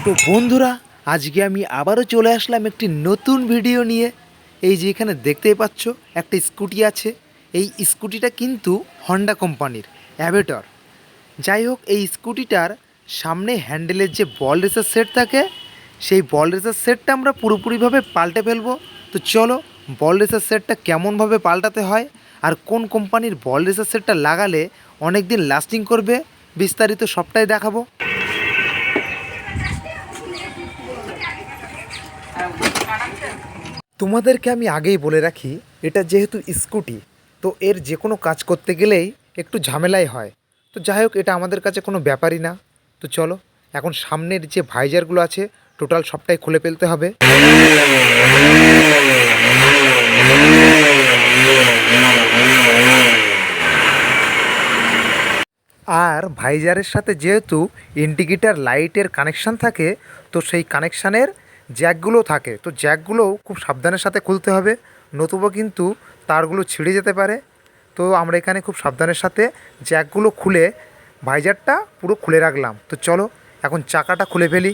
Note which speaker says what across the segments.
Speaker 1: তো বন্ধুরা, আজকে আমি আবারও চলে আসলাম একটি নতুন ভিডিও নিয়ে। এই যে এখানে দেখতেই পাচ্ছ একটা স্কুটি আছে। এই স্কুটিটা কিন্তু হন্ডা কোম্পানির অ্যাভেটর। যাই হোক, এই স্কুটিটার সামনে হ্যান্ডেলের যে বল রেসার সেট থাকে, সেই বল রেসার সেটটা আমরা পুরোপুরিভাবে পাল্টে ফেলবো। তো চলো, বল রেসার সেটটা কেমনভাবে পাল্টাতে হয় আর কোন কোম্পানির বল রেসার সেটটা লাগালে অনেক দিন লাস্টিং করবে, বিস্তারিত সবটাই দেখাবো। তোমাদেরকে আমি আগেই বলে রাখি, এটা যেহেতু স্কুটি, তো এর যে কোনো কাজ করতে গেলেই একটু ঝামেলাই হয়। তো যাই হোক, এটা আমাদের কাছে কোনো ব্যাপারই না। তো চলো, এখন সামনের যে ভাইজারগুলো আছে টোটাল সবটাই খুলে ফেলতে হবে। আর ভাইজারের সাথে যেহেতু ইন্ডিকেটার লাইটের কানেকশান থাকে, তো সেই কানেকশানের জ্যাকগুলো থাকে, তো জ্যাকগুলোও খুব সাবধানের সাথে খুলতে হবে, নতুবা কিন্তু তারগুলো ছিঁড়ে যেতে পারে। তো আমরা এখানে খুব সাবধানের সাথে জ্যাকগুলো খুলে ভাইজারটা পুরো খুলে রাখলাম। তো চলো, এখন চাকাটা খুলে ফেলি।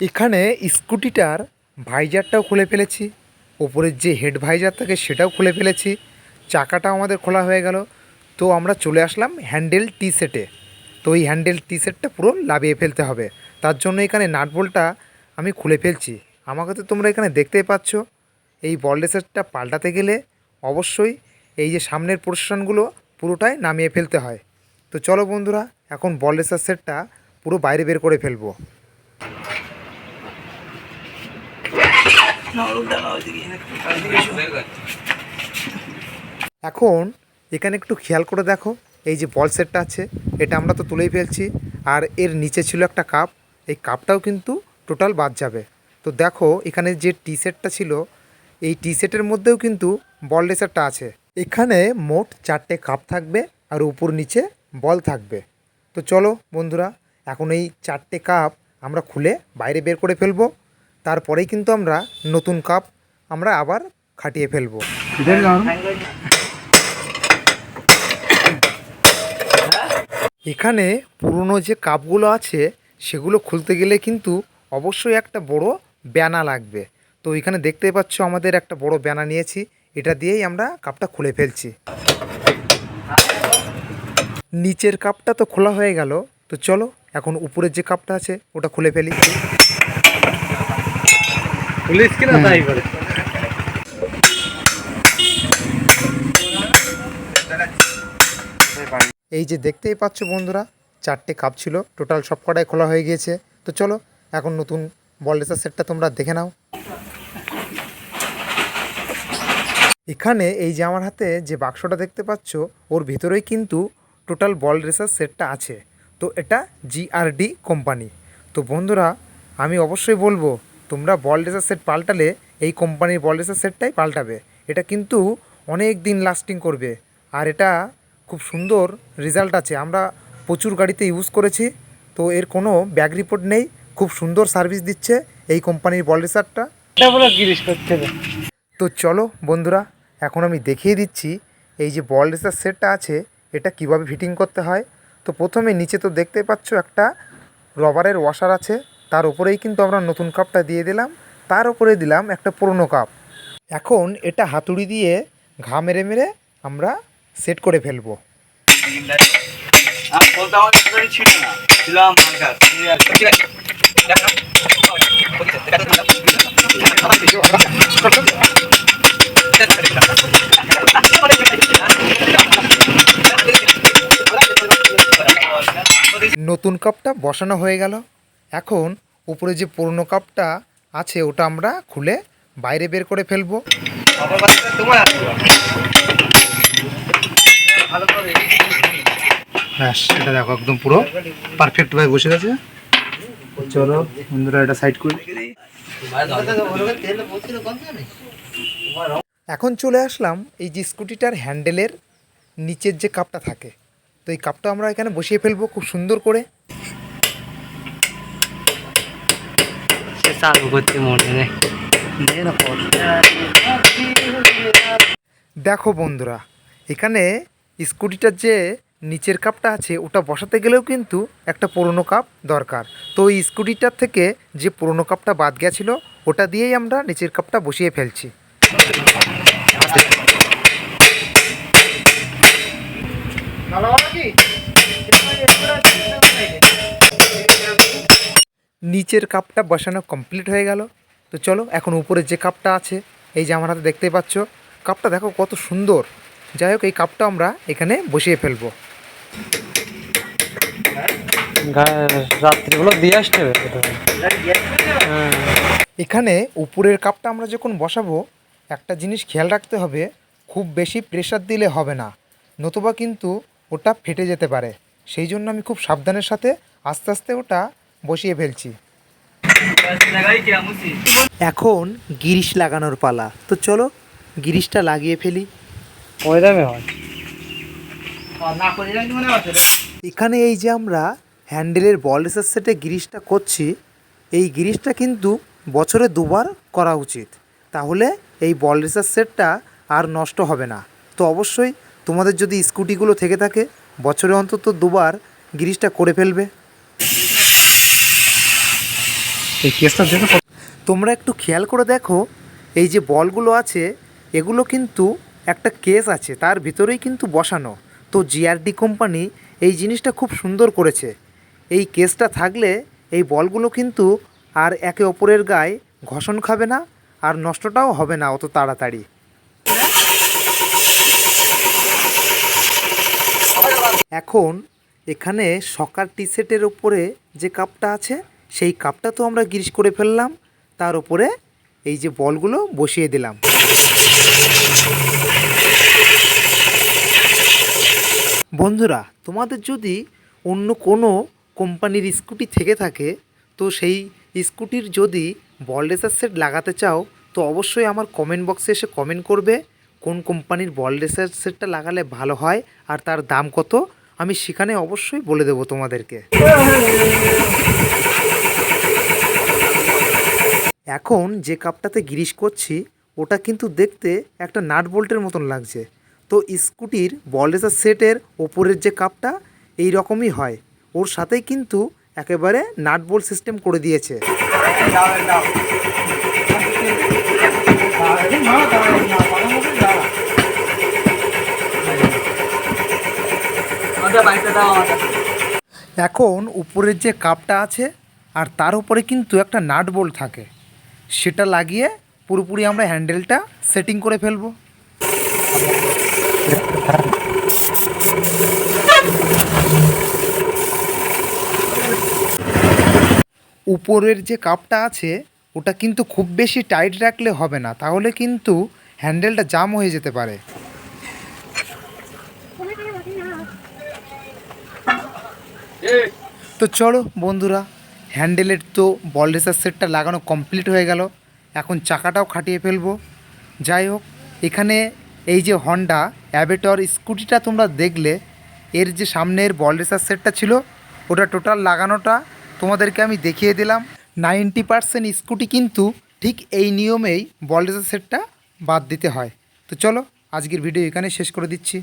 Speaker 1: এখানে স্কুটিটার ভাইজারটাও খুলে ফেলেছি, ওপরের যে হেড ভাইজার থাকে সেটাও খুলে ফেলেছি, চাকাটাও আমাদের খোলা হয়ে গেল। তো আমরা চলে আসলাম হ্যান্ডেল টি সেটে। তো এই হ্যান্ডেল টি সেটটা পুরো লাভিয়ে ফেলতে হবে, তার জন্য এখানে নাট বোল্টটা আমি খুলে ফেলছি। আমাকে তো তোমরা এখানে দেখতেই পাচ্ছ। এই বল রেসারটা পাল্টাতে গেলে অবশ্যই এই যে সামনের পোর্শনগুলো পুরোটাই নামিয়ে ফেলতে হয়। তো চলো বন্ধুরা, এখন বল রেসার সেটটা পুরো বাইরে বের করে ফেলবো। এখন এখানে একটু খেয়াল করে দেখো, এই যে বল সেটটা আছে এটা আমরা তো তুলেই ফেলছি, আর এর নিচে ছিল একটা কাপ, এই কাপটাও কিন্তু টোটাল বাদ যাবে। তো দেখো, এখানে যে টি সেটটা ছিল, এই টি সেটের মধ্যেও কিন্তু বল রেসারটা আছে। এখানে মোট 4টে কাপ থাকবে আর উপর নিচে বল থাকবে। তো চলো বন্ধুরা, এখন এই 4টে কাপ আমরা খুলে বাইরে বের করে ফেলবো, তারপরেই কিন্তু আমরা নতুন কাপ আমরা আবার খাটিয়ে ফেলবো। এখানে পুরনো যে কাপগুলো আছে সেগুলো খুলতে গেলে কিন্তু অবশ্যই একটা বড় ব্যানা লাগবে। তো এখানে দেখতেই পাচ্ছ আমাদের একটা বড় ব্যানা নিয়েছি, এটা দিয়েই আমরা কাপটা খুলে ফেলছি। নিচের কাপটা তো খোলা হয়ে গেল, তো চলো এখন উপরের যে কাপটা আছে ওটা খুলে ফেলি। এই যে দেখতেই পাচ্ছ বন্ধুরা, 4টে কাপ ছিল, টোটাল সব কটাই খোলা হয়ে গিয়েছে। তো চলো এখন নতুন বল রেসার সেটটা তোমরা দেখে নাও। এখানে এই যে আমার হাতে যে বাক্সটা দেখতে পাচ্ছ, ওর ভিতরেই কিন্তু টোটাল বল রেসার সেটটা আছে। তো এটা জিআরডি কোম্পানি। তো বন্ধুরা, আমি অবশ্যই বলবো তোমরা বল রেসার সেট পাল্টালে এই কোম্পানির বল রেসার সেটটাই পাল্টাবে। এটা কিন্তু অনেক দিন লাস্টিং করবে, আর এটা খুব সুন্দর রেজাল্ট আছে। আমরা প্রচুর গাড়িতে ইউজ করেছি, তো এর কোনো ব্যাগ রিপোর্ট নেই, খুব সুন্দর সার্ভিস দিচ্ছে এই কোম্পানির বল রেসারটা। তো চলো বন্ধুরা, এখন আমি দেখিয়ে দিচ্ছি এই যে বল রেসার সেটটা আছে এটা কিভাবে ফিটিং করতে হয়। তো প্রথমে নিচে তো দেখতে পাচ্ছ একটা রবারের ওয়াশার আছে, তার উপরেই কিন্তু আমরা নতুন কাপটা দিয়ে দিলাম, তার উপরে দিলাম একটা পুরনো কাপ। এখন এটা হাতুড়ি দিয়ে ঘা মেরে মেরে আমরা সেট করে ফেলবো। নতুন কাপটা বসানো হয়ে গেল। এখন উপরে যে পুরনো কাপটা আছে ওটা আমরা খুলে বাইরে বের করে ফেলবো। ব্যাস, এটা দেখো একদম পুরো পারফেক্টভাবে বসে গেছে। চলো বন্ধুরা, এটা সাইড করি। এখন চলে আসলাম এই যে স্কুটিটার হ্যান্ডেলের নিচের যে কাপটা থাকে, তো এই কাপটা আমরা এখানে বসিয়ে ফেলবো খুব সুন্দর করে। দেখো বন্ধুরা, এখানে স্কুটিটার যে নিচের কাপটা আছে ওটা বসাতে গেলেও কিন্তু একটা পুরনো কাপ দরকার। তো ওই স্কুটিটার থেকে যে পুরনো কাপটা বাদ গেছিলো ওটা দিয়েই আমরা নিচের কাপটা বসিয়ে ফেলছি। নিচের কাপটা বসানো কমপ্লিট হয়ে গেল। তো চলো এখন উপরের যে কাপটা আছে, এই যে আমার হাতে দেখতেই পাচ্ছ, কাপটা দেখো কত সুন্দর। যাই হোক এই কাপটা আমরা এখানে বসিয়ে ফেলবো।
Speaker 2: রাত্রিগুলো দিয়ে আসতে হবে।
Speaker 1: এখানে উপরের কাপটা আমরা যখন বসাবো একটা জিনিস খেয়াল রাখতে হবে, খুব বেশি প্রেসার দিলে হবে না, নতুবা কিন্তু ওটা ফেটে যেতে পারে। সেই জন্য আমি খুব সাবধানের সাথে আস্তে আস্তে ওটা বসিয়ে ফেলছি। এখন গিরিশ লাগানোর পালা। তো চলো গিরিশটা লাগিয়ে ফেলি।
Speaker 2: ওই দামে হয়।
Speaker 1: এখানে এই যে আমরা হ্যান্ডেলের বল রেসার সেটে গিরিশটা করছি, এই গিরিশটা কিন্তু বছরে দুবার করা উচিত, তাহলে এই বল রেসার সেটটা আর নষ্ট হবে না। তো অবশ্যই তোমাদের যদি স্কুটিগুলো থেকে থাকে বছরে অন্তত দুবার গিরিশটা করে ফেলবে।
Speaker 2: এই কেসটা দেখো,
Speaker 1: তোমরা একটু খেয়াল করে দেখো, এই যে বলগুলো আছে এগুলো কিন্তু একটা কেস আছে তার ভিতরেই কিন্তু বসানো। তো জিআরডি কোম্পানি এই জিনিসটা খুব সুন্দর করেছে। এই কেসটা থাকলে এই বলগুলো কিন্তু আর একে অপরের গায়ে ঘষণ খাবে না, আর নষ্টটাও হবে না অত তাড়াতাড়ি। এখন এখানে সকার টি সেটের ওপরে যে কাপটা আছে সেই কাপটা তো আমরা গ্রিস করে ফেললাম, তার উপরে এই যে বলগুলো বসিয়ে দিলাম। বন্ধুরা, তোমাদের যদি অন্য কোনো কোম্পানির স্কুটি থেকে থাকে তো সেই স্কুটির যদি বল রেসার সেট লাগাতে চাও তো অবশ্যই আমার কমেন্ট বক্সে এসে কমেন্ট করবে কোন কোম্পানির বল রেসার সেটটা লাগালে ভালো হয় আর তার দাম কত, আমি সেখানে অবশ্যই বলে দেবো তোমাদেরকে। এখন যে কাপটাতে গ্রিস করছি ওটা কিন্তু দেখতে একটা নাট বোল্টের মতন লাগছে। তো স্কুটির বল রেসার সেটের ওপরের যে কাপটা এই রকমই হয়, ওর সাথেই কিন্তু একেবারে নাট বোল্ট সিস্টেম করে দিয়েছে। এখন উপরের যে কাপটা আছে আর তার উপরে কিন্তু একটা নাট বোল্ট থাকে, সেটা লাগিয়ে পুরোপুরি আমরা হ্যান্ডেলটা সেটিং করে ফেলবো। উপরের যে কাপটা আছে ওটা কিন্তু খুব বেশি টাইট রাখলে হবে না, তাহলে কিন্তু হ্যান্ডেলটা জাম হয়ে যেতে পারে। তো চলো বন্ধুরা, হ্যান্ডেলের তো বল রেসার সেটটা লাগানো কমপ্লিট হয়ে গেল, এখন চাকাটাও খাটিয়ে ফেলবো। যাই হোক, এখানে এই যে হন্ডা অ্যাভেটর স্কুটিটা তোমরা দেখলে, এর যে সামনের বল রেসার সেটটা ছিল ওটা টোটাল লাগানোটা তোমাদেরকে আমি দেখিয়ে দিলাম। 90% স্কুটি কিন্তু ঠিক এই নিয়মেই বল রেসার সেটটা বাদ দিতে হয়। তো চলো আজকের ভিডিও এখানে শেষ করে দিচ্ছি।